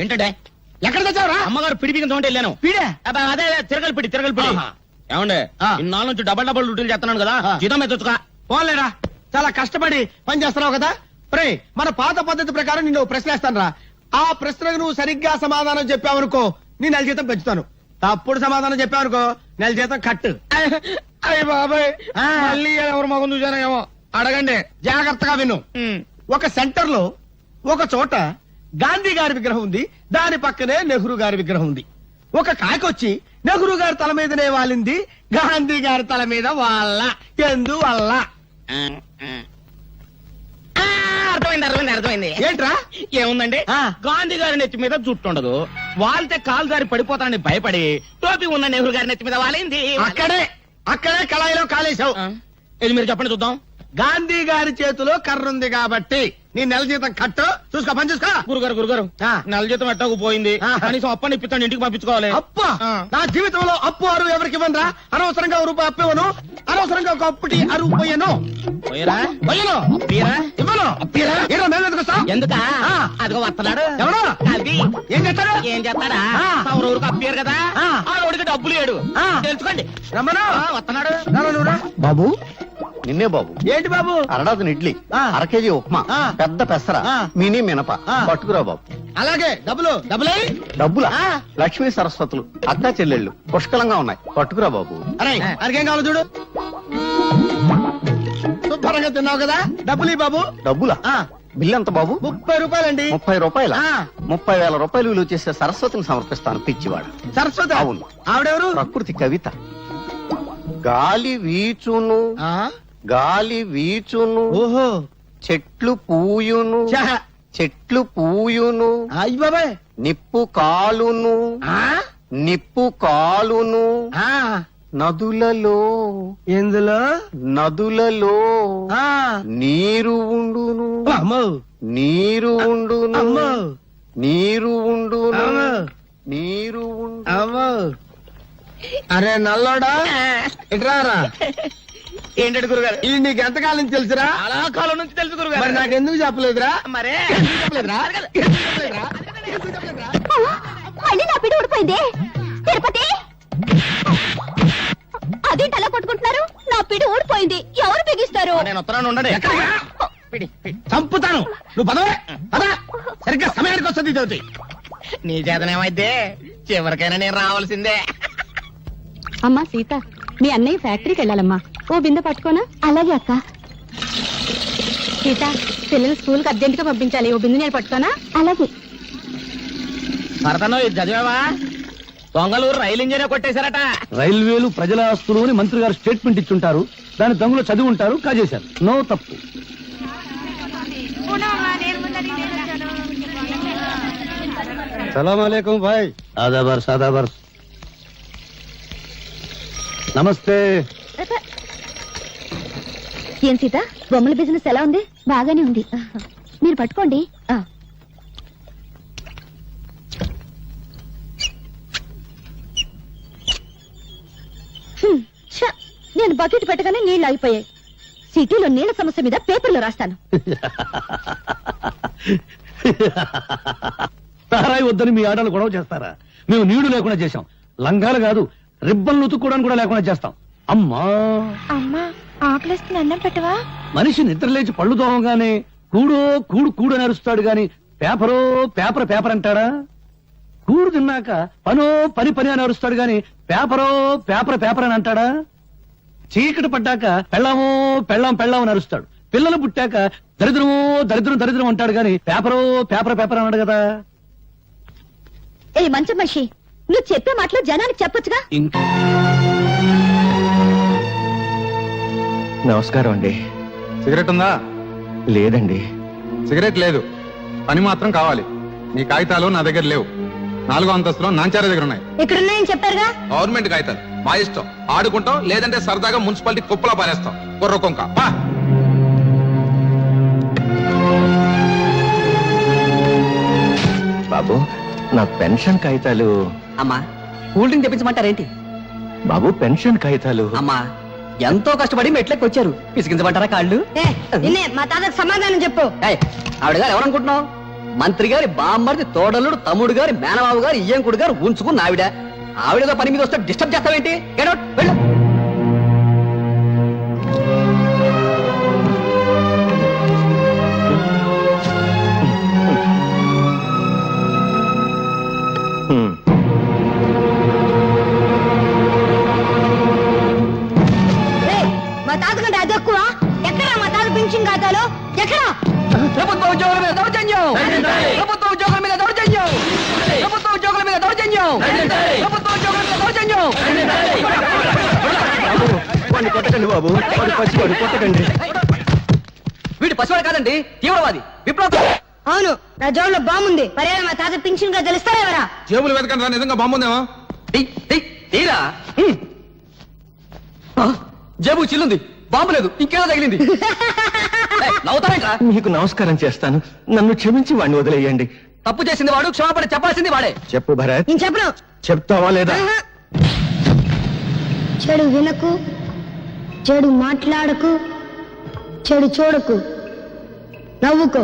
ఏంటంటే ఎక్కడ తెచ్చావురా? అమ్మగారు పిడి బిగిన తోటి వెళ్ళాను. పీడే అదే తిరగలి పిడి ఏమండే ఇన్నాళ్ళ నుంచి డబల్ డ్యూటీలు చేస్తున్నాను కదా, జీతం ఎత్తుగా పోలేరా. చాలా కష్టపడి పని చేస్తున్నావు కదా. ప్రే మన పాత పద్ధతి ప్రకారం నిన్ను ప్రశ్నిస్తాను రా. ఆ ప్రశ్నకు నువ్వు సరిగ్గా సమాధానం చెప్పావనుకో నీ నెల జీతం పెంచుతాను. తప్పుడు సమాధానం చెప్పావనుకో నెల జీతం కట్టు. అయ్య బాబాయ్, మళ్ళీ ఎవరు మగం చూసానో ఏమో. అడగండి, జాగ్రత్తగా విను. ఒక సెంటర్ లో ఒక చోట గాంధీ గారి విగ్రహం ఉంది, దాని పక్కనే నెహ్రూ గారి విగ్రహం ఉంది. ఒక కాకొచ్చి నెహ్రూ గారి తల మీదనే వాలింది, గాంధీ గారి తల మీద వాళ్ళ ఎందువల్ల? అర్థమైంది. ఏంట్రా? ఏముందండి, గాంధీ గారి నెత్తి మీద జుట్టు ఉండదు, వాళ్తే కాలు దారి పడిపోతానని భయపడి టోపీ ఉన్న నెహ్రూ గారి నెత్తి మీద వాలింది. అక్కడే కళాయిలో కాలేశావు. ఇది మీరు చెప్పండి చూద్దాం. గాంధీ గారి చేతిలో కర్ర ఉంది కాబట్టి నీ నెల జీతం కట్టు. చూసుకో, పని చూసుకో. గురుగారు నెల జీతం ఎట్టకు పోయింది, కనీసం అప్పని ఇప్పిస్తాను, ఇంటికి పంపించుకోవాలి. అప్ప నా జీవితంలో అప్పు అరువు ఎవరికి ఇవ్వనరా. అనవసరంగా రూపాయి అప్పు ఇవ్వను, అనవసరంగా ఒక అప్పుటి అరువు పోయాను. ఎందుక అదిగో వస్తున్నాడు. ఎవరు? అది ఏం చేస్తాడు? ఏం చేస్తాడా? ఊరికి అప్పారు కదా, ఆ ఊరికి డబ్బులు లేడు. తెలుసుకోండి. రమ్మను. వస్తున్నాడు. బాబు నిన్నే బాబు. ఏంటి బాబు? అరడాదిన ఇడ్లీ, అర కేజీ ఉప్మా, పెద్ద పెసర, మినీ మినప పట్టుకురా బాబు. అలాగే డబ్బులే. డబ్బులా? లక్ష్మీ సరస్వతులు అక్కా చెల్లెళ్ళు పుష్కలంగా ఉన్నాయి, పట్టుకురా బాబు. అరే అరికేం కావాలి చూడు. శుభ్రంగా తిన్నావు కదా, డబ్బులు బాబు. డబ్బులా? బిల్లు ఎంత బాబు? 30 రూపాయలండి. 30 రూపాయల? 30,000 రూపాయలు విలువ చేసే సరస్వతిని సమర్పిస్తాను, పిచ్చివాడు. సరస్వతి? అవును. ఆవిడెవరు? ప్రకృతి కవిత. గాలి వీచును, గాలి వీచును, ఓహో, చెట్లు పూయును, చెట్లు పూయును, అయ్య బాబాయ్, నిప్పు కాలును, నిప్పు కాలును, నదులలో, ఎందులో? నదులలో నీరు ఉండును, నీరు ఉండును, నీరు ఉండును, నీరు ఉండు. అరే నల్లోడా, ఇట్రారా. ఏంటంటే గురుగారు, ఇది నీకు ఎంతకాలం తెలుసురా? చాలా కాలం నుంచి తెలుసు గురుగారు. మరి నాకెందుకు చెప్పలేదురా? మరే మళ్ళీ నా పిడి ఊడిపోయింది. తిరుపతి, అదేంటి అలా కొట్టుకుంటున్నారు? నా పిడి ఊడిపోయింది, ఎవరు బిగిస్తారు? నేను ఉత్తరాన్ని ఉండండి. చంపుతాను. నువ్వు పదవే పద. సరిగ్గా సమయానికి వస్తుంది జ్యోతి. నీ చేతనేమైతే చివరికైనా నేను రావాల్సిందే. అమ్మా సీత, మీ అన్నయ్య ఫ్యాక్టరీకి వెళ్ళాలమ్మా, ఓ బిందె పట్టుకోనా? అలాగే అక్క. సీత, పిల్లలు స్కూల్ కి అర్జెంట్ గా పంపించాలి, ఓ బిందె నేను పట్టుకోనా? అలాగే. భరతను ఇది చదివావా? దొంగలూరు రైలు ఇంజనే కొట్టేశారట. రైల్వేలు ప్రజల ఆస్తులు అని మంత్రి గారు స్టేట్మెంట్ ఇచ్చుంటారు, దాని దొంగలు చదివి ఉంటారు, కాజేశారు. నో తప్పు. సలాం భాయ్. ఆదాబర్ సాదాబర్. నమస్తే. ఏం సీత, బొమ్మల బిజినెస్ ఎలా ఉంది? బాగానే ఉంది, మీరు పట్టుకోండి. నేను బకెట్ పెట్టగానే నీళ్లు ఆగిపోయాయి. సిటీలో నీళ్ల సమస్య మీద పేపర్లో రాస్తాను. తారాయి వద్దని మీ ఆడలు గొడవ చేస్తారా? మేము నీళ్లు లేకుండా చేశాం, లంగాలు కాదు రిబ్బన్లు ఉతుక్కోవడానికి కూడా లేకుండా చేస్తాం. అమ్మా అమ్మా, ఆకలిస్తుంది, అన్నం పెట్టవా? మనిషి నిద్రలేచి పళ్ళు తోమగానే కూడో కూడు కూడు అని అరుస్తాడు గాని పేపరో పేపర్ పేపర్ అంటాడా? కూడు తిన్నాక పనో పని పని అని అరుస్తాడు గాని పేపరో పేపర్ పేపర్ అని అంటాడా? చీకటి పడ్డాక పెళ్ళామో పెళ్ళాం పెళ్ళాం అని అరుస్తాడు. పిల్లలు పుట్టాక దరిద్రమో దరిద్రం దరిద్రం అంటాడు గాని పేపరో పేపర్ పేపర్ అన్నాడు కదా. ఏ మంచి మనిషి, నువ్వు చెప్పే మాటలు జనానికి చెప్పొచ్చుగా. నమస్కారం అండి. సిగరెట్ ఉందా? లేదండి. సిగరెట్ లేదు, పని మాత్రం కావాలి. నీ కాగితాలు నా దగ్గర లేవు. 4వ అంతస్తులో నాంచార దగ్గర ఉన్నాయి. ఎక్కడున్నాయని చెప్పారుగా. గవర్నమెంట్ కాగితాలు, మా ఇష్టం. ఆడుకుంటాం, లేదంటే సరదాగా మున్సిపాలిటీ కుప్పలా పారేస్తాం. కుర్ర కొంక. బాబు, నా పెన్షన్ కాగితాలు. అమ్మా, కూల్ డ్రింక్ తెప్పించమంటారేంటి? బాబు, పెన్షన్ కాగితాలు. అమ్మా, ఎంతో కష్టపడి మెట్లకి వచ్చారు, పిసికించమంటారా కాళ్ళు? మా తాతకు సమాధానం చెప్పు. ఆవిడగా ఎవరనుకుంటున్నావు? మంత్రి గారి బామ్మర్ది తోడలుడు తమ్ముడు గారి మేనమావు గారు ఇయ్యంకుడు గారు ఉంచుకున్న ఆవిడ ఆవిడతో పని మీద వస్తే డిస్టర్బ్ చేస్తావేంటి Get out, వెళ్ళు. మా తాత కంటే అది ఎక్కువ ఎక్కడ మా తాత పెన్షన్ ఖాతాలో ఎక్కడ ప్రభుత్వ ఉద్యోగుల మీద దౌర్జన్యం ప్రభుత్వ ఉద్యోగుల మీద దౌర్జన్యం ప్రభుత్వ ఉద్యోగుల మీద దౌర్జన్యం ప్రభుత్వ ఉద్యోగుల మీద దౌర్జన్యం వాడిని కొట్టకండి బాబు, వాడు పసివాడు, కొట్టకండి. వీడు పసివాడు కాదండి తీవ్రవాది విప్లవ అవును నా జోబులో బాగుంది పర్యాలు మా తాత పెన్షన్ ఖాతాలు ఇస్తారా ఎవరా జేబులు వెతకండి రా, నిజంగా బాగుందేమో. తీరా జేబు చిల్లుంది బాంబు లేదు ఇంకేదో తగిలింది నవ్వుతారేంట్రా మీకు నమస్కారం చేస్తాను, నన్ను క్షమించి వాడిని వదిలేయండి. తప్పు చేసింది వాడు క్షమాపణ చెప్పాల్సింది వాడే చెప్పు భరత్, నేను చెప్పను చెప్తావా లేదా? చెడు వినకు చెడు మాట్లాడకు చెడు చూడకు నవ్వుకో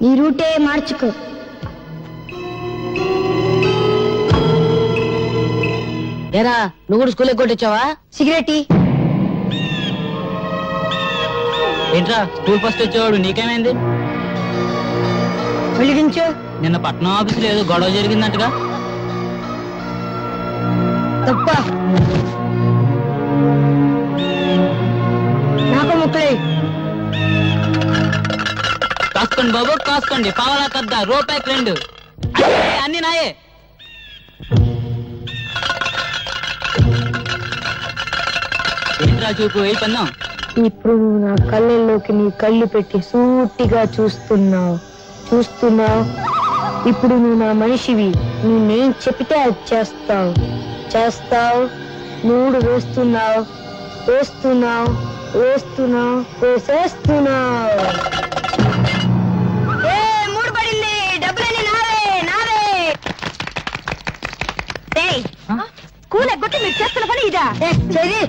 నీ రూటే మార్చుకో ఏరా నువ్వు కూడా స్కూల్ కొట్టొచ్చావా సిగరెట్ ఏంట్రా స్కూల్ ఫస్ట్ వచ్చేవాడు నీకేమైంది? వెలిగించు నిన్న పట్నం ఆఫీసులో ఏదో గొడవ జరిగిందంటగా. తప్ప నాకు ముక్కలే కాసుకోండి బాబు కాసుకోండి, పావలా కద్ద రూపాయికి 2 అన్ని నాయే. ఏంట్రా చూపు ఏ పన్నాం? ఇప్పుడు నువ్వు నా కళ్ళల్లోకి నీ కళ్ళు పెట్టి సూటిగా చూస్తున్నావు ఇప్పుడు నువ్వు నా మనిషివి నువ్వు నేను చెప్తే అది చేస్తావు 3 వేస్తున్నావు వేసేస్తున్నావు 3 పడింది డబ్బులన్నీ నావే స్కూల్ ఎగ్గొట్టి మీరు చేస్తున్న పని ఇదా చెడి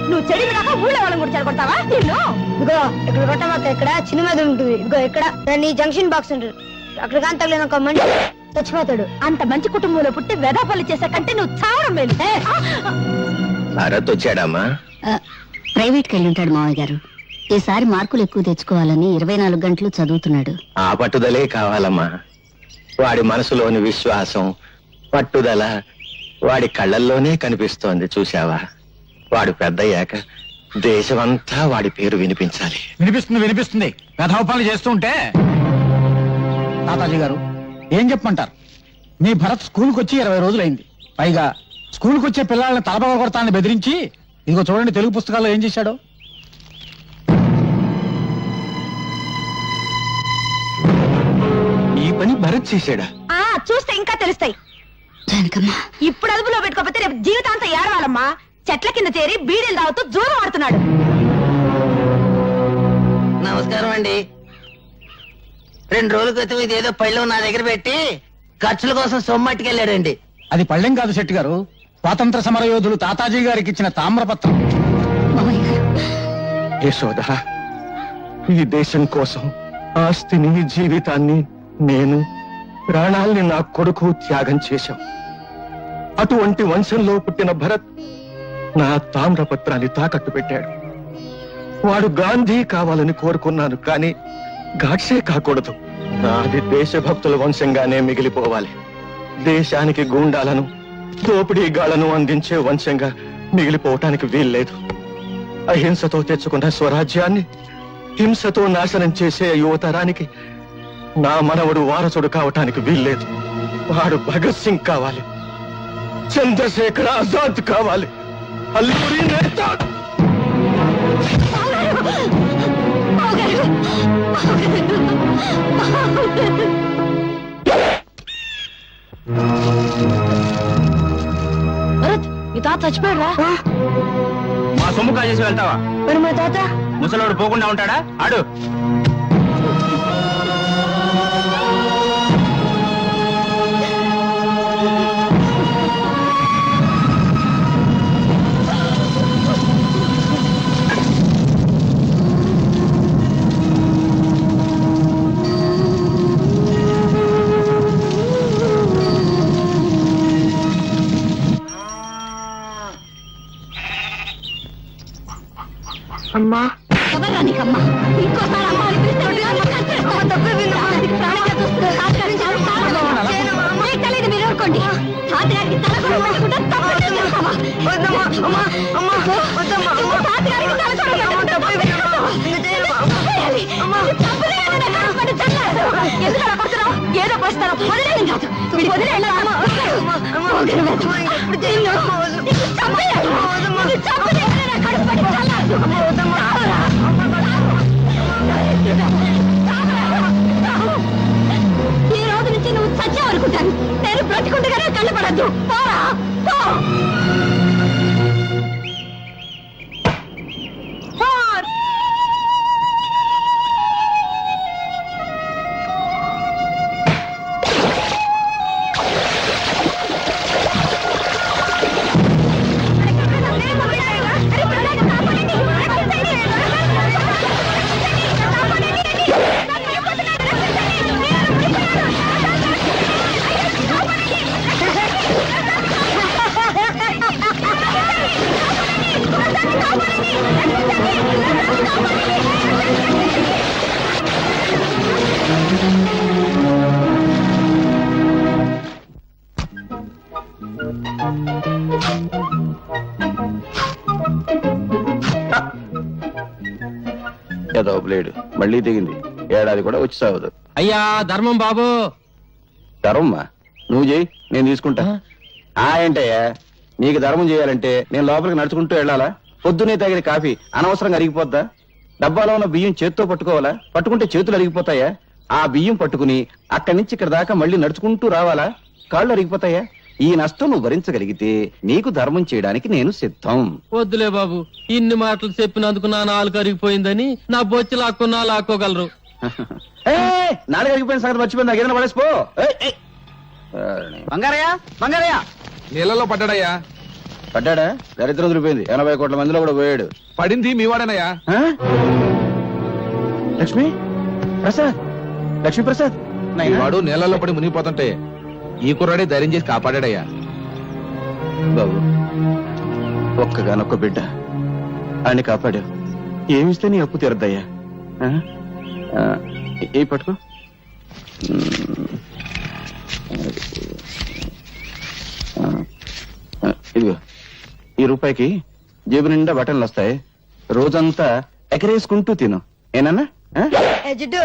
నువ్వు చెడి వినాక ఊళ్ళో వాళ్ళని కూడా చెడగొడతావా నిన్ను ఇదిగో ఇక్కడ కొట్టమాక ఇక్కడ చిన్న మీద ఉంటుంది ఇదిగో ఇక్కడ దాన్ని జంక్షన్ బాక్స్ ఉంటుంది అక్కడ కానీ తగిలిన ఒక మనిషి చచ్చిపోతాడు అంత మంచి కుటుంబంలో పుట్టి వెధపల్లి చేసే కంటే నువ్వు చావడం మేలు భరత్ వచ్చాడమ్మా? ప్రైవేట్కి వెళ్ళి ఉంటాడు మావయ్య గారు. ఈసారి మార్కులు ఎక్కువ తెచ్చుకోవాలని 24 గంటలు చదువుతున్నాడు. ఆ పట్టుదలే కావాలమ్మా. వాడి మనసులోని విశ్వాసం పట్టుదల వాడి కళ్ళల్లోనే కనిపిస్తోంది, చూశావా? వాడు పెద్దయ్యాక దేశమంతా వాడి పేరు వినిపించాలి. వినిపిస్తుంది కథోపాలు చేస్తుంటే. తాతాజీ గారు ఏం చెప్పమంటారు? మీ భరత్ స్కూల్కి వచ్చి 20 రోజులైంది. పైగా స్కూల్కి వచ్చే పిల్లల్ని తలపగ కొడతానని బెదిరించి ఇదిగో చూడండి తెలుగు పుస్తకాల్లో ఏం చేశాడో. ఈ పని భరత్ చేశాడా? చూస్తే ఇంకా తెలుస్తాయి. ఇప్పుడు అదుపులో పెట్టుకోకపోతే రేపు జీవితాంతం ఏడవాలమ్మా. చెట్ల కింద చేరి బీడీలు తాగుతూ జూదం ఆడుతున్నాడు. నమస్కారం అండి. 2 రోజుల క్రితం ఇదేదో పళ్ళెం నా దగ్గర పెట్టి ఖర్చుల కోసం సొమ్మట్టుకెళ్ళాడండి. అది పళ్ళెం కాదు శెట్టి గారు, స్వాతంత్ర సమర యోధులు తాతాజీ గారికి ఇచ్చిన తామ్రపత్రం. యశోద, ఈ దేశం కోసం ఆస్తిని జీవితాన్ని నేను ప్రాణాల్ని నా కొడుకు త్యాగం చేశాం. అటువంటి వంశంలో పుట్టిన భరత్ నా తామ్రపత్రాన్ని తాకట్టు పెట్టాడు. వాడు గాంధీ కావాలని కోరుకున్నాను, కానీ గాడ్సే కాకూడదు. నాది దేశభక్తుల వంశంగానే మిగిలిపోవాలి. దేశానికి గూండాలను దోపిడీగాళ్లను అందించే వంశంగా మిగిలిపోవటానికి వీల్లేదు. అహింసతో తెచ్చుకున్న స్వరాజ్యాన్ని హింసతో నాశనం చేసే యువతరానికి నా మనవడు వారసుడు కావటానికి వీల్లేదు. వాడు భగత్ సింగ్ కావాలి, చంద్రశేఖర్ ఆజాద్ కావాలి, అల్లూరి నేత. భరత్ మీ తాత చచ్చిపోయాడా? మా సొమ్ము కాజేసి వెళ్తావా? మరి మా తాత ముసలోడు పోకుండా ఉంటాడా? ఆడు చంపేస్తాను. వదిలేయడం కాదు. వీడిని వదిలేయడం కాదు. మొగుడు వెధవ. నిన్ను చంపేయాలి. నిన్ను చంపలేదని నా కడుపు పడి చల్లారు. ఈ రోజు నుంచి నువ్వు చచ్చావనుకుంటాను. నేను బ్రతికుండగానే కళ్ళు పడద్దు. పోరా పో. ఏదో బ్లేడు మళ్ళీ దిగింది. ఏడాది కూడా వచ్చి సావదు. అయ్యా ధర్మం బాబు. ధర్మమ్మా నువ్వు చేయి, నేను తీసుకుంటా. ఏంటయ్యా నీకు ధర్మం చేయాలంటే నేను లోపలికి నడుచుకుంటూ వెళ్ళాలా? పొద్దునే తాగిన కాఫీ అనవసరంగా అరిగిపోద్దా? డబ్బాలో ఉన్న బియ్యం చేత్తో పట్టుకోవాలా? పట్టుకుంటే చేతులు అరిగిపోతాయా? ఆ బియ్యం పట్టుకుని అక్కడి నుంచి ఇక్కడ దాకా మళ్ళీ నడుచుకుంటూ రావాలా? కాళ్ళు అరిగిపోతాయా? ఈ నష్టం నువ్వు భరించగలిగితే నీకు ధర్మం చేయడానికి నేను సిద్ధం. వద్దులే బాబు, ఇన్ని మాటలు చెప్పినందుకు నా నాలుగు అరిగిపోయిందని నా బొచ్చి లాక్కున్నా లాక్కోగలరు. నాలుగు అరిగిపోయిన సంగతి మర్చిపోయింది. ఏదైనా పడేసిపో. బంగారయ్య బంగారయ్య నీళ్ళలో పడ్డాడయ్యా. పడ్డాడా? దరిద్రం వదిలిపోయింది. 80 కోట్ల మందిలో కూడా పోయాడు. పడింది మీ వాడనయ్యా. లక్ష్మి ప్రసాద్, లక్ష్మీ ప్రసాద్ వాడు నీళ్ళలో పడి మునిగిపోతుంటే ఈ కుర్రాడే ధైర్యం చేసి కాపాడాడయ్యా. బాబు ఒక్కగానొక్క బిడ్డ ఆయన కాపాడావు. ఏమిస్తే నీ అప్పు తీరద్దయ్యా. ఏ పట్టుకో. ఇదిగో ఈ రూపాయికి జేబు నిండా బట్టలు వస్తాయి. రోజంతా ఎగరేసుకుంటూ తిను. ఏనన్నా? జిడ్డు.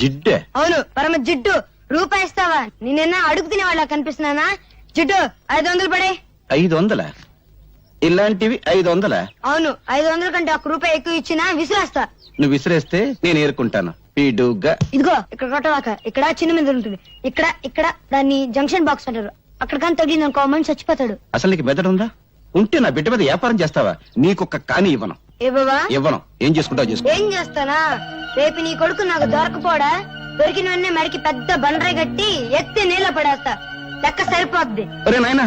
జిడ్డే? అవును, పరమ జిడ్డు. రూపాయి ఇస్తావా? నేనైనా అడుగు తినే వాళ్ళ కనిపిస్తున్నానా? జిడ్డు 500 పడే. 500? ఇలాంటివి 500? అవును, 500 కంటే 1 రూపాయి ఎక్కువ ఇచ్చినా విసిరేస్తా. నువ్వు విసిరేస్తే నేను ఏరుకుంటాను. పీడుగ్గా. ఇదిగో ఇక్కడ కొట్టవాక. ఇక్కడ చిన్న మీద ఉంటుంది. ఇక్కడ ఇక్కడ దాన్ని జంక్షన్ బాక్స్ అంటారు. అక్కడ కానీ తగిలింది అనుకో మనిషి చచ్చిపోతాడు. అసలు నీకు మెదడు ఉందా? ఉంటే నా బిడ్డ మీద వ్యాపారం చేస్తావా? నీకొక్క కాని ఇవ్వను. ఇవ్వను. ఏం చేసుకుంటావు చేసుకో. ఏం చేస్తానా? రేపు నీ కొడుకు నాకు దొరకపోడా? దొరికిన వెంటనే మడికి పెద్ద బండరాయి కట్టి ఎత్తి నీళ్ళ పడేస్తా. లెక్క సరిపోద్ది. ఒరే నాయనా,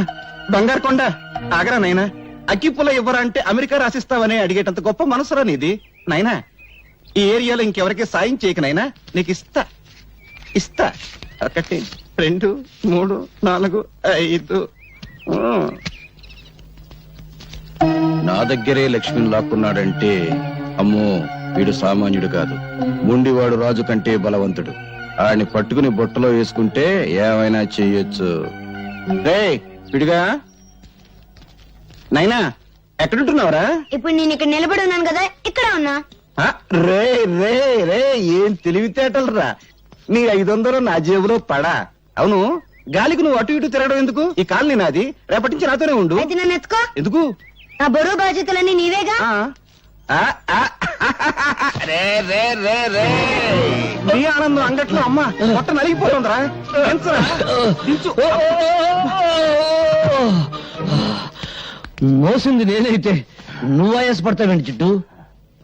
బంగారు కొండ ఆగరా నాయనా. అగ్గిపుల్ల ఇవ్వరా అంటే అమెరికా రాసిస్తావని అడిగేటంత గొప్ప మనసురా నీది నాయనా. ఈ ఏరియాలో ఇంకెవరికి సాయం చేయక నాయనా. నీకు ఇస్తా ఇస్తా. 1 2 3 4 5. నా దగ్గరే లక్ష్మిని లాక్కున్నాడంటే అమ్మో వీడు సామాన్యుడు కాదు. ముండివాడు రాజు కంటే బలవంతుడు. ఆడిని పట్టుకుని బొట్టలో వేసుకుంటే ఏమైనా చెయ్యొచ్చు. రే పిడిగా నైనా, ఎక్కడుంటున్నావురా? ఇప్పుడు నేను ఇక్కడ నిలబడి ఉన్నాను కదా, ఇక్కడ ఉన్నా. రే రే రే ఏం తెలివితేటలు రా. నీ 500 నా జేబులో పడా. అవును, గాలికి నువ్వు అటు ఇటు తిరగడం ఎందుకు? ఈ కాలనీ నాది. రేపటి నుంచి నాతోనే ఉండు. అయితే నన్ను ఎత్తుకో. ఎందుకు? నా బరువు బాధ్యతలన్నీ నీవేగా. రే రే రే రే నీ ఆనందం అంగట్లో అమ్మ మొట్ట నలిగిపోతుందిరా. మోసింది నేనైతే నువ్వు ఆయాసపడతావేంటి జిడ్డు?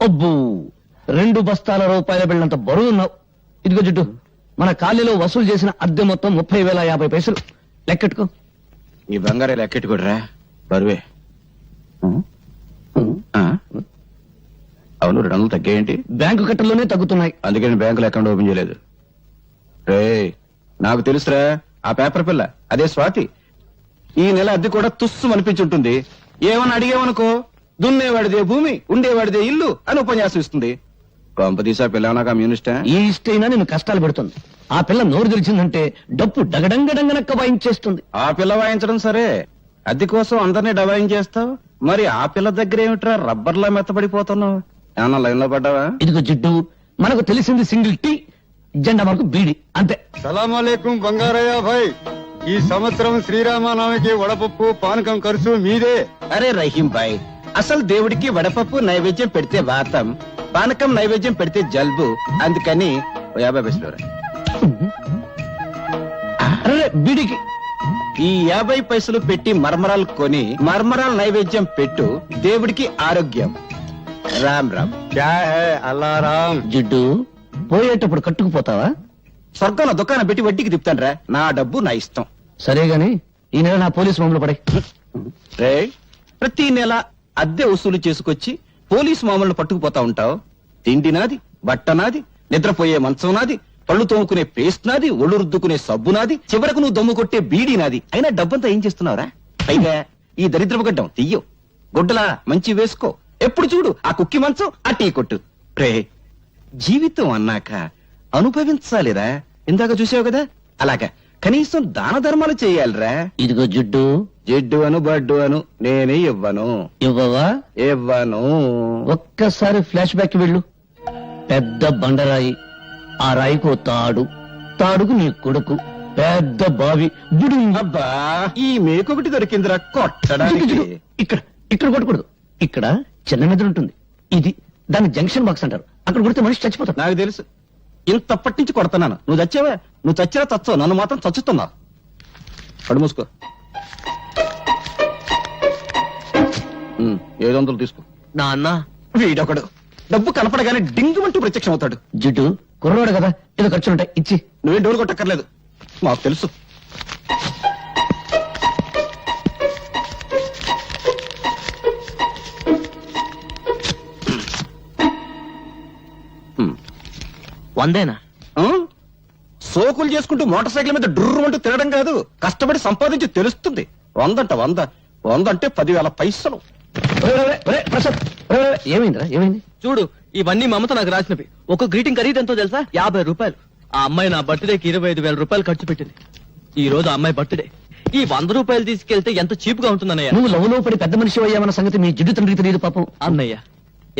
అబ్బు 2 బస్తాల రూపాయల బిళ్ళంత బరువున్నావు. ఇదిగో జిడ్డు, మన కాలనీలో వసూలు చేసిన అద్దె మొత్తం 30,050 పైసలు. లెక్కెట్టుకో. ఈ బంగారే లెక్కెట్టుకోడరా బరువే. అవును, 200 తగ్గాయేంటి? బ్యాంకు కట్టల్లోనే తగ్గుతున్నాయి. అందుకని బ్యాంకులో అకౌంట్ ఓపెన్ చేయలేదు. రే నాకు తెలుసురా, ఆ పేపర్ పిల్ల అదే స్వాతి. ఈ నెల అద్దె కూడా తుస్సు అనిపించుంటుంది. ఏమని అడిగేవనుకో, దున్నేవాడిదే భూమి, ఉండేవాడిదే ఇల్లు అని ఉపన్యాసం ఇస్తుంది. కొంపదీసా పిల్ల కమ్యూనిస్టా? ఈ ఇష్టైనా నేను కష్టాలు పెడుతుంది. ఆ పిల్ల నోరు తెరిచిందంటే డప్పు డగడంగడంగనక్క వాయించేస్తుంది. ఆ పిల్ల వాయించడం సరే, అద్దె కోసం అందరినీ డబాయించేస్తావు. మరి ఆ పిల్ల దగ్గర ఏమిట్రా రబ్బర్లా మెత్తబడిపోతున్నావు? ఏమన్నా లైన్ లో పడ్డావా? ఇదిగో జిడ్డు, మనకు తెలిసింది సింగిల్ టీ. జెండా మార్కు బీడి అంతే. సలాంలేకం బంగారయ్య భాయ్, ఈ సంవత్సరం శ్రీరామనవమికి వడపప్పు పానకం ఖర్చు మీదే. అరే రహీం భాయ్, అసలు దేవుడికి వడపప్పు నైవేద్యం పెడితే వాతం, పానకం నైవేద్యం పెడితే జలుబు. అందుకని ఓ 50 పైసలు రా. అరే బీడికి ఈ 50 పైసలు పెట్టి మర్మరాలు కొని మర్మరాలు నైవేద్యం పెట్టు, దేవుడికి ఆరోగ్యం. రామ్ రామ్. క్యా హై అల్లారాం. జిడ్డు పోయేటప్పుడు కట్టుకుపోతావా? స్వర్గంలో దుకాణం పెట్టి వడ్డీకి తిప్పుతాను. నా డబ్బు నా ఇష్టం. సరే గాని ఈ నెల నా పోలీసు మామూలు పడే. రే, ప్రతి నెల అద్దె వసూలు చేసుకొచ్చి పోలీసు మామూలు పట్టుకుపోతా ఉంటావు. తిండి నాది, బట్ట నాది, నిద్రపోయే మంచం నాది, పళ్ళు తోముకునే పేస్ట్ నాది, ఒళ్ళు రుద్దుకునే సబ్బు నాది, చివరకు నువ్వు దమ్ము కొట్టే బీడీ నాది. అయినా డబ్బంతా ఏం చేస్తున్నావురా? పైగా ఈ దరిద్రపు గడ్డం తీయో, గుడ్డలా మంచి వేసుకో. ఎప్పుడు చూడు ఆ కుక్కి మంచం, ఆ టీ కొట్టు. రే, జీవితం అన్నాక అనుభవించాలిరా. ఇందాక చూసావు కదా, అలాగా కనీసం దాన ధర్మాలు చేయాలిరా. ఇదిగో జిడ్డు, జిడ్డు అను బడ్డు అను నేనే ఇవ్వను. ఇవ్వవా? ఇవ్వను. ఒక్కసారి ఫ్లాష్ బ్యాక్ వెళ్ళు. పెద్ద బండరాయి, ఆ రాయికో తాడు, తాడుకు నీ కొడుకు, పెద్ద బావి. అబ్బా, ఈ మేకొకటి దొరికిందిరా కొట్టడానికి. ఇక్కడ ఇక్కడ కొట్టకూడదు. ఇక్కడ చిన్న మెదడు ఉంటుంది. ఇది దాన్ని జంక్షన్ బాక్స్ అంటారు. అక్కడ కొడితే మనిషి చచ్చిపోతాడు. నాకు తెలుసు, ఇంతప్పటి నుంచి కొడుతున్నాను. నువ్వు చచ్చావా? నువ్వు చచ్చినా చచ్చావు, నన్ను మాత్రం చచ్చుతున్నావు. కడు మూసుకో. 700 తీసుకో. నాన్న వీడొకడు డబ్బు కనపడగానే డింగుమంటూ ప్రత్యక్షం అవుతాడు. జిడ్డు కుర్రవాడు కదా, ఏదో ఖర్చులు ఉంటాయి, ఇచ్చి. నువ్వేం డోరు కొట్టక్కర్లేదు, మాకు తెలుసు. వందేనా? ఆ? సోకులు చేసుకుంటూ మోటార్ సైకిల్ మీద డుర్రు అంటూ తిరగడం కాదు, కష్టపడి సంపాదించి తెలుస్తుంది. 100 అంటే 10,000 పైసలు. ఏమైందిరా? ఏమైంది? చూడు, ఇవన్నీ మమత నాకు రాసినవి. ఒక గ్రీటింగ్ ఖరీదు ఎంతో తెలుసా? 50 రూపాయలు. ఆ అమ్మాయి నా బర్త్డేకి 25,000 రూపాయలు ఖర్చు పెట్టింది. ఈ రోజు ఆ అమ్మాయి బర్త్డే. ఈ 100 రూపాయలు తీసుకెళ్తే ఎంత చీప్ గా ఉంటుందన్నయ్య. నువ్వు లవ్లో పడి పెద్ద మనిషి అయ్యామన్న సంగతి మీ జిడ్డు తండ్రికి తెలియదు పాపం. అన్నయ్య,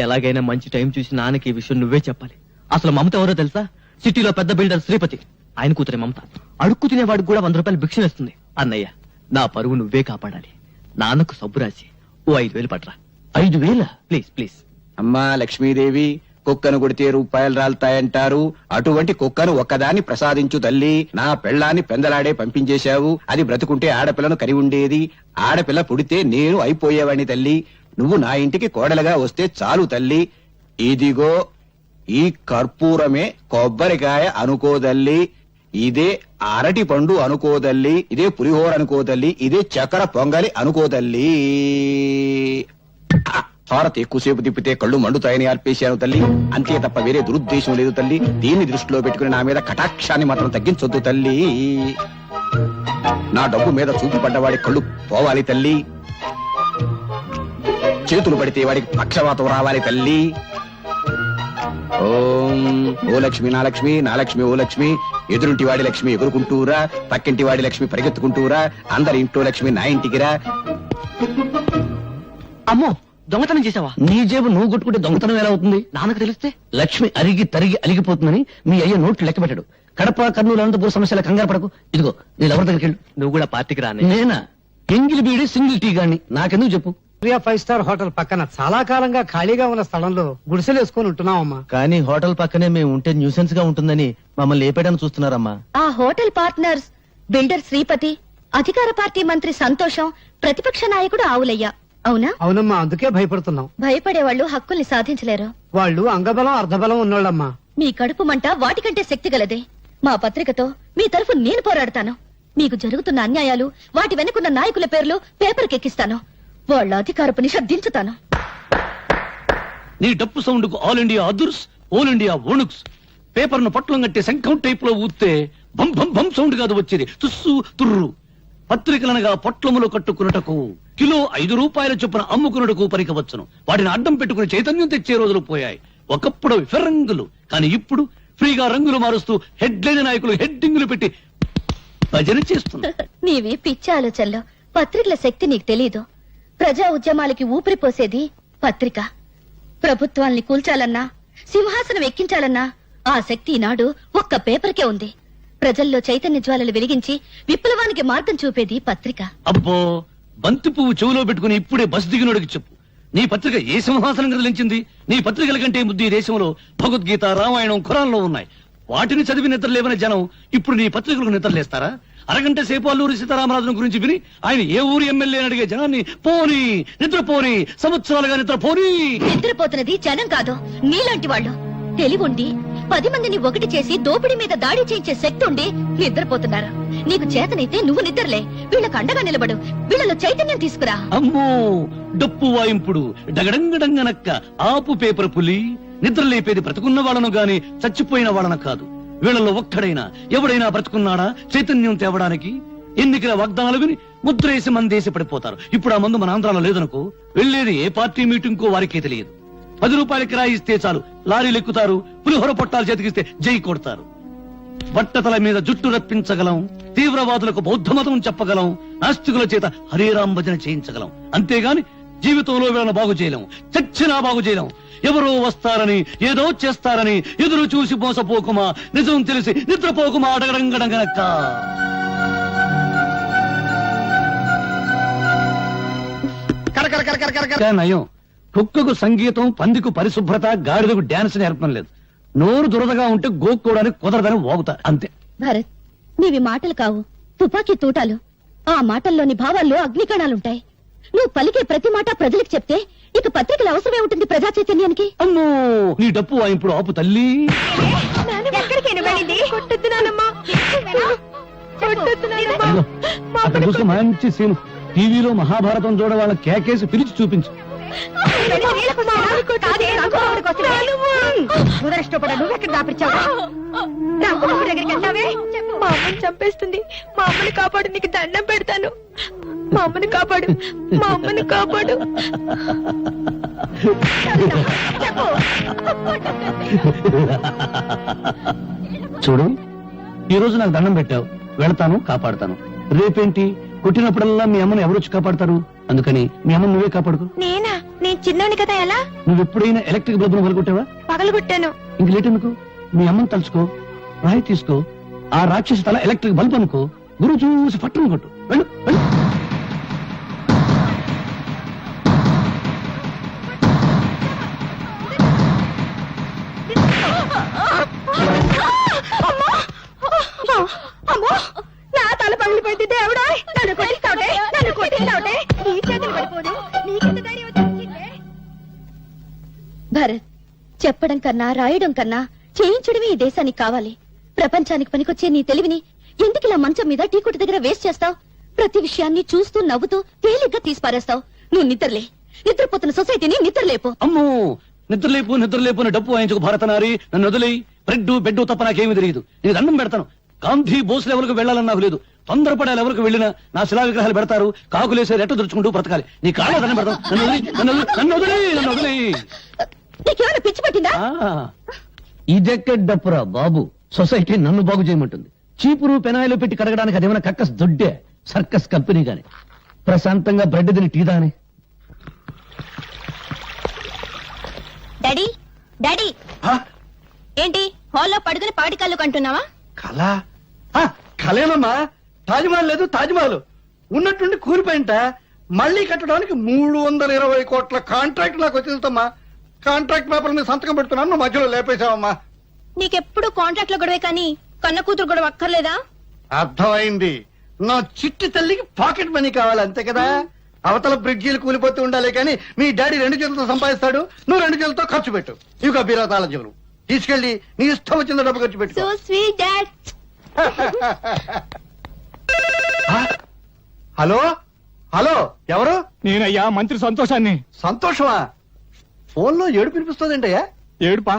ఎలాగైనా మంచి టైం చూసి నాన్నకి ఈ విషయం నువ్వే చెప్పాలి. అసలు మమత ఎవరో తెలుసా? సిటీలో పెద్ద బిల్డర్ శ్రీపతి, ఆయన కూతురే మమత. అడుక్కు తినేవాడికి కూడా 100 రూపాయలు భిక్ష వేస్తుంది. అన్నయ్య, నా పరువు నువ్వే కాపాడాలి. నాన్నకు సబ్బు రాసి ఓ 5,000 పట్రా. 5,000? Please please. అమ్మా లక్ష్మీదేవి, కుక్కను కొడితే రూపాయలు రాలుతాయంటారు. అటువంటి కుక్కను ఒక్కదాన్ని ప్రసాదించు తల్లి. నా పెళ్ళాన్ని పెందలాడే పంపించేశావు. అది బ్రతుకుంటే ఆడపిల్లను కరి ఉండేది. ఆడపిల్ల పుడితే నేను అయిపోయేవాడిని తల్లి. నువ్వు నా ఇంటికి కోడలుగా వస్తే చాలు తల్లి. ఇదిగో ఈ కర్పూరమే కొబ్బరికాయ అనుకోదల్లి, ఇదే అరటి పండు అనుకోదల్లి, ఇదే పులిహోర అనుకోదల్లి, ఇదే చక్కెర పొంగలి అనుకోదల్లి. హారతి ఎక్కువసేపు తిప్పితే కళ్ళు మండుతాయని అర్పేశాను తల్లి. అంతే తప్ప వేరే దురుద్దేశం లేదు తల్లి. దీన్ని దృష్టిలో పెట్టుకుని నా మీద కటాక్షాన్ని మాత్రం తగ్గించొద్దు తల్లి. నా డబ్బు మీద చూపు పడ్డవాడి కళ్ళు పోవాలి తల్లి. చేతులు పడితే వాడికి పక్షవాతం రావాలి తల్లి. ఓం ఓ లక్ష్మి నా లక్ష్మి, నా లక్ష్మి ఓ లక్ష్మి. ఎదురుంటి వాడి లక్ష్మి ఎగురుకుంటూరా, పక్కింటి వాడి లక్ష్మి పరిగెత్తుకుంటూరా, అందరి ఇంట్లో లక్ష్మి నా ఇంటికిరా. అమ్మో, దొంగతనం చేసావా? నీ జేబు నువ్వు కొట్టుకుంటే దొంగతనం ఎలా అవుతుంది? నాన్నకు తెలిస్తే లక్ష్మి అరిగి తరిగి అలిగిపోతుందని మీ అయ్య నోట్లు లెక్క పెట్టాడు. కడప, కర్నూలు, అనంతపురం సమస్యల కంగారు పడకు. ఇదిగో నీ ఎవరి దగ్గరికి వెళ్ళు. నువ్వు కూడా పార్టీకి రానే. నేనా? ఎంగిలి బీడి సింగిల్ టీ గాని. నాకెందుకు చెప్పు? 5 స్టార్ హోటల్ పక్కన చాలా కాలంగా ఖాళీగా ఉన్న స్థలంలో గుడిసెలు వేసుకొని ఉంటున్నామమ్మా. కానీ హోటల్ పక్కనే మేము ఉంటే న్యూసెన్స్ గా ఉంటుందని మమ్మల్ని లేపేయడానికి చూస్తున్నారమ్మా. ఆ హోటల్ పార్ట్నర్స్ బిల్డర్ శ్రీపతి, అధికార పార్టీ మంత్రి సంతోషం, ప్రతిపక్ష నాయకుడు ఆవులయ్య. అవునా? అవునమ్మా, అందుకే భయపడుతున్నాం. భయపడే వాళ్ళు హక్కుల్ని సాధించలేరు. వాళ్ళు అంగబలం అర్ధబలం ఉన్నోళ్ళమ్మా. మీ కడుపు మంట వాటికంటే శక్తి గలదే. మా పత్రికతో మీ తరఫు నేను పోరాడతాను. మీకు జరుగుతున్న అన్యాయాలు, వాటి వెనుకున్న నాయకుల పేర్లు పేపర్కి ఎక్కిస్తాను. వాళ్ళ అధికారపు నిషేధించుతాను. నీ డప్పు సౌండ్ కు ఆల్ ఇండియా అదుర్స్, ఆల్ ఇండియా వణుక్స్. పేపర్ ను పట్లం కట్టి శంఖం టైప్ లో ఊస్తే బం బం బం సౌండ్ కాదు వచ్చేది, తుస్సు తుర్రు. పత్రికలనగా పొట్లములు కట్టుకున్నటకు కిలో 5 రూపాయల చొప్పున అమ్ముకున్నటకు పరికవచ్చును. వాటిని అడ్డం పెట్టుకుని చైతన్యం తెచ్చే రోజులు పోయాయి. ఒకప్పుడు ఫిరంగులు, కానీ ఇప్పుడు ఫ్రీగా రంగులు మారుస్తూ హెడ్లైన్ నాయకులు హెడ్డింగులు పెట్టి భజన చేస్తున్నారు. నీవి పిచ్చి ఆలోచనలో. పత్రికల శక్తి నీకు తెలీదు. ప్రజా ఉద్యమాలకి ఊపిరిపోసేది పత్రిక. ప్రభుత్వాల్ని కూల్చాలన్నా, సింహాసనం ఎక్కించాలన్నా ఆ శక్తి ఈనాడు ఒక్క పేపర్కే ఉంది. ప్రజల్లో చైతన్య జ్వాలలు వెలిగించి విప్లవానికి మార్గం చూపేది పత్రిక. అబ్బో, బంతి పువ్వు చెవులో పెట్టుకుని ఇప్పుడే బస్ దిగినోడికి చెప్పు, నీ పత్రిక ఏ సింహాసనం కదిలించింది? నీ పత్రికల కంటే ముద్దు ఈ దేశంలో భగవద్గీత, రామాయణం, ఖురాన్లో ఉన్నాయి. వాటిని చదివి నిద్రలేవని జనం ఇప్పుడు నీ పత్రికలకు నిద్రలేస్తారా? అరగంట సేపు అల్లూరి సీతారామరాజును గురించి విని ఆయన ఏ ఊరి ఎమ్మెల్యే అడిగే జనాన్ని పోని నిద్రపోని, సంవత్సరాలుగా నిద్రపోని. నిద్రపోతున్నది జనం కాదు, నీలాంటి వాళ్ళు. తెలివుండి 10 మందిని ఒకటి చేసి దోపిడీ మీద దాడి చేయించే శక్తి ఉండి నిద్రపోతున్నారు. నీకు చేతనైతే నువ్వు నిద్రలే, వీళ్ళకు అండగా నిలబడు, వీళ్ళలో చైతన్యం తీసుకురా. అమ్మో, డప్పు వాయింపుడు డగడంగడంగనక్క ఆపు పేపర్ పులి. నిద్ర లేపేది బ్రతుకున్న వాళ్ళను గాని చచ్చిపోయిన వాళ్ళను కాదు. వీళ్ళలో ఒక్కడైనా ఎవడైనా బ్రతుకున్నాడా చైతన్యం తేవడానికి? ఎన్నికల వాగ్దానాలు విని ముద్రేసి మందేసి పడిపోతారు. ఇప్పుడు ఆ మందు మన ఆంధ్రాలో లేదనుకో, వెళ్లేది ఏ పార్టీ మీటింగ్ కో వారికే తెలియదు. 10 రూపాయలు కిరాయి ఇస్తే చాలు లారీలు ఎక్కుతారు, పులిహోర పొట్టాలు చేతికిస్తే జై కొడతారు. బట్టతల మీద జుట్టు రప్పించగలం, తీవ్రవాదులకు బౌద్ధ మతం చెప్పగలం, నాస్తికుల చేత హరేరాం భజన చేయించగలం. అంతేగాని జీవితంలో వీళ్ళను బాగు చేయలేం, చచ్చినా బాగు చేయలేం. ఎవరో వస్తారని ఏదో చేస్తారని ఎదురు చూసి మోసపోకుమా, నిజం తెలిసి నిద్రపోకుమా అడగడంగడంగనక్క. నయం, కుక్కకు సంగీతం, పందికు పరిశుభ్రత, గాడిదకు డాన్స్ నేర్పడం లేదు. నోరు దురదగా ఉంటే గోక్కోవడానికి కుదరదని వాగుతా అంతే. భరత్, నీవి మాటలు కావు, తుపాకీ తూటాలు. ఆ మాటల్లోని భావాల్లో అగ్నికణాలుంటాయి. నువ్వు పలికే ప్రతి మాట ప్రజలకు చెప్తే ఇక పత్రికలు అవసరమే ఉంటుంది ప్రజా చైతన్యానికి. అమ్మో, నీ డప్పు ఇప్పుడు ఆపు తల్లి. అక్కడ చూస్తే మంచి సీన్. టీవీలో మహాభారతం చూడ వాళ్ళ కేకేసి పిలిచి చూపించు. నువ్వెక్కడ దాపిచ్చావా? మా అమ్మని చంపేస్తుంది. మా అమ్మని కాపాడు, నీకు దండం పెడతాను. మా అమ్మని కాపాడు, మా అమ్మని కాపాడు. చూడు, ఈ రోజు నాకు దండం పెట్టావు, వెళతాను, కాపాడుతాను. రేపేంటి? కొట్టినప్పుడల్లా మీ అమ్మని ఎవరొచ్చి కాపాడతారు? అందుకని మీ అమ్మ నువ్వే కాపాడుకో. నేనా? నేను చిన్నోని కదా. ఎలా? నువ్వు ఎప్పుడైనా ఎలక్ట్రిక్ బల్బును పగలగొట్టావా? పగలగొట్టాను. ఇంక లేట్ ఎందుకు? మీ అమ్మని తలుచుకో, రాయి తీసుకో, ఆ రాక్షసి తల ఎలక్ట్రిక్ బల్బ్ అనుకో, గురువు చూసి పట్టును కొట్టు. వెళ్ళు వెళ్ళు. అమ్మో, నా తల పగిలిపోయింది. దేవుడా, నన్ను కొట్టిస్తావుటే, నన్ను కొట్టిస్తావుటే. నీ చేతులు పడిపోదు, నీకెంత ధైర్యం వచ్చిందే? భరత్, చెప్పడం కన్నా రాయడం కన్నా చేయించడమే ఈ దేశానికి కావాలి. ప్రపంచానికి పనికొచ్చే నీ తెలివిని ఎందుకు ఇలా మంచం మీద టీ కొట్టు దగ్గర వేస్ట్ చేస్తావు? ప్రతి విషయాన్ని చూస్తూ నవ్వుతూ తేలిగ్గా తీసి పారేస్తావు. నువ్వు నిద్రలే, నిద్రపోతున్న సొసైటీని నిద్రలేపు. అమ్మో, నిద్రలేపు నిద్రలేపు అని డప్పు వాయించుకు భారతనారి. నన్ను వదిలేయి. బ్రెడ్ బెడ్ తప్ప నాకేమీ తెలియదు. నేను దండం పెడతాను. గాంధీ బోసులు ఎవరికి వెళ్ళాలని నాకు లేదు. తొందరపడాలి. ఎవరికి వెళ్ళినా నా శిలా విగ్రహాలు పెడతారు, కాకులేసే రెట్ట దురుచుకుంటూ బ్రతకాలి. నీ కాళ్ళ దండం పెడతాను. నన్ను వదిలేయి. నీకేమైనా పిచ్చి పట్టిందా? ఇదెక్కడ డప్పురా బాబు, సొసైటీ నన్ను బాగు చేయమంటుంది. చీపురు పెనాయిలు పెట్టి కడగడానికి అదేమైనా కక్కస్ దొడ్డే సర్కస్ కంపెనీ గాని. ప్రశాంతంగా బ్రెడ్ తిని టీ దాని. డాడీ, డాడీ, ఏంటి హాల్లో పడుకుని పాటి కళ్ళు కంటున్నావా? కళ కళేనమ్మా. తాజ్మహల్ లేదు, తాజ్మహల్ ఉన్నట్టుండి కూలిపోయింట. మళ్ళీ కట్టడానికి 320 కోట్ల కాంట్రాక్ట్ నాకు వచ్చేదమ్మా. కాంట్రాక్ట్ పేపర్ మీద సంతకం పెడుతున్నాను, నువ్వు మధ్యలో లేపేశావమ్మా. నీకెప్పుడు కాంట్రాక్ట్ లో గొడవే కానీ కన్న కూతురు గొడవ అక్కర్లేదా? అర్థమైంది. నా చిట్టి తల్లికి పాకెట్ మనీ కావాలి, అంతే కదా. అవతల బ్రిడ్జీలు కూలిపోతూ ఉండాలి కానీ మీ డాడీ 2 చేతులతో సంపాదిస్తాడు, నువ్వు 2 చేతులతో ఖర్చు పెట్టు. ఇక బీరాతాల జీవులు తీసుకెళ్లి నీ ఇష్టం వచ్చిన డబ్బు ఖర్చు పెట్టు. So sweet dad. Hello hello, ఎవరు? నేనయ్యా మంత్రి సంతోషాన్ని. సంతోషమా? ఫోన్ లో ఏడు పిలిపిస్తుందంటయ్యా. ఏడుపా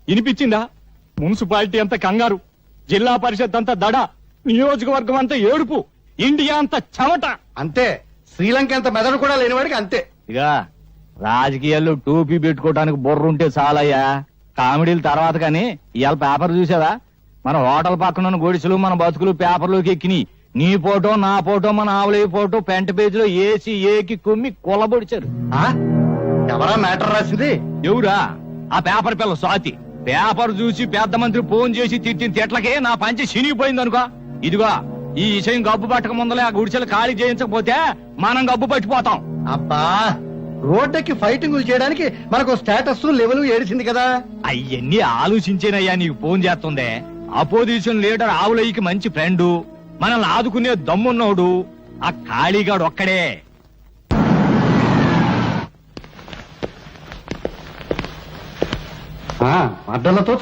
వినిపించిందా? మున్సిపాలిటీ అంతా కంగారు, జిల్లా పరిషత్ అంతా దడ, నియోజకవర్గం అంతా ఏడుపు, ఇండియా అంతా చెమట. అంతే, శ్రీలంక అంత మెదడు కూడా లేనివాడికి అంతే. ఇక రాజకీయాల్లో టోపీ పెట్టుకోవడానికి బొర్రుంటే చాలయ్యా, కామెడీల తర్వాత. కానీ ఇవాళ పేపర్ చూసావా? మన హోటల్ పక్కన గొడిసెలు మన బతుకులు పేపర్లోకి ఎక్కినాయి. నీ ఫోటో, నా ఫోటో, మన ఆవులయ్య ఫోటో ఫ్రంట్ పేజ్ లో ఏసి ఏకి కుమ్మి కొల్లబొడిచారు. ఎవరా మ్యాటర్ రాసింది? ఎవరా? ఆ పేపర్ పిల్ల స్వాతి. పేపర్ చూసి పెద్ద మంత్రి ఫోన్ చేసి తిట్టిన తిట్లకే నా పంచి చినిగిపోయింది అనుకో. ఇదిగో ఈ విషయం గబ్బు పట్టక ముందలే ఆ గుడిసెలు ఖాళీ చేయించకపోతే మనం గబ్బు పట్టిపోతాం. అబ్బా రోడ్డుకి ఫైటింగులు చేయడానికి మనకు స్టేటస్ లెవెల్ ఏడిచింది కదా. అయ్యన్ని ఆలోచించేనయ్యా నీకు ఫోన్ చేస్తుందే. అపోజిషన్ లీడర్ ఆవులయ్యకి మంచి ఫ్రెండు, మనల్ని ఆదుకునే దమ్మున్నోడు ఆ ఖాళీగాడు ఒక్కడే. అడ్డలతో